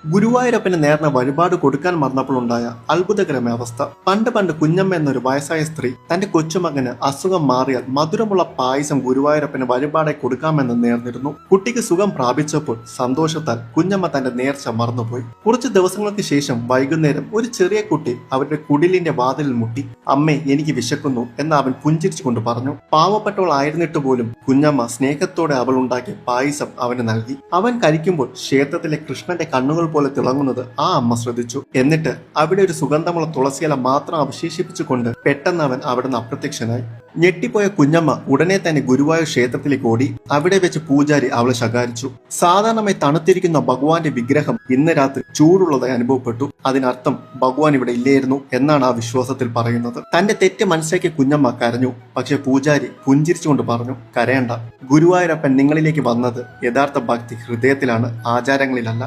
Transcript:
ഗുരുവായൂരപ്പന് നേർന്ന വഴിപാട് കൊടുക്കാൻ മറന്നപ്പോഴുണ്ടായ അത്ഭുതകരമായ അവസ്ഥ. പണ്ട് കുഞ്ഞമ്മ എന്നൊരു വയസ്സായ സ്ത്രീ തന്റെ കൊച്ചുമകന് അസുഖം മാറിയാൽ മധുരമുള്ള പായസം ഗുരുവായൂരപ്പന് വഴിപാടായി കൊടുക്കാമെന്ന് നേർന്നിരുന്നു. കുട്ടിക്ക് സുഖം പ്രാപിച്ചപ്പോൾ സന്തോഷത്താൽ കുഞ്ഞമ്മ തന്റെ നേർച്ച മറന്നുപോയി. കുറച്ചു ദിവസങ്ങൾക്ക് ശേഷം വൈകുന്നേരം ഒരു ചെറിയ കുട്ടി അവരുടെ കുടിലിന്റെ വാതിലിൽ മുട്ടി. അമ്മേ, എനിക്ക് വിശക്കുന്നു എന്ന് അവൻ പുഞ്ചിരിച്ചുകൊണ്ട് പറഞ്ഞു. പാവപ്പെട്ടവളായിരുന്നിട്ട് പോലും കുഞ്ഞമ്മ സ്നേഹത്തോടെ അവൾ ഉണ്ടാക്കിയ പായസം അവന് നൽകി. അവൻ കഴിക്കുമ്പോൾ ക്ഷേത്രത്തിലെ കൃഷ്ണന്റെ കണ്ണുകൾ പോലെ തിളങ്ങുന്നത് ആ അമ്മ ശ്രദ്ധിച്ചു. എന്നിട്ട് അവിടെ ഒരു സുഗന്ധമുള്ള തുളസിയില മാത്രം അവശേഷിപ്പിച്ചുകൊണ്ട് പെട്ടെന്ന് അവൻ അവിടുന്ന് അപ്രത്യക്ഷനായി. ഞെട്ടിപ്പോയ കുഞ്ഞമ്മ ഉടനെ തന്നെ ഗുരുവായൂർ ക്ഷേത്രത്തിലേക്ക് ഓടി. അവിടെ വെച്ച് പൂജാരി അവളെ ശകാരിച്ചു. സാധാരണമായി തണുത്തിരിക്കുന്ന ഭഗവാന്റെ വിഗ്രഹം ഇന്ന് രാത്രി ചൂടുള്ളതായി അനുഭവപ്പെട്ടു. അതിനർത്ഥം ഭഗവാൻ ഇവിടെ ഇല്ലായിരുന്നു എന്നാണ് ആ വിശ്വാസത്തിൽ പറയുന്നത്. തന്റെ തെറ്റ് മനസ്സിലാക്കിയ കുഞ്ഞമ്മ കരഞ്ഞു. പക്ഷെ പൂജാരി പുഞ്ചിരിച്ചുകൊണ്ട് പറഞ്ഞു, കരയണ്ട, ഗുരുവായൂരപ്പൻ നിങ്ങളിലേക്ക് വന്നത് യഥാർത്ഥ ഭക്തി ഹൃദയത്തിലാണ്, ആചാരങ്ങളിലല്ല.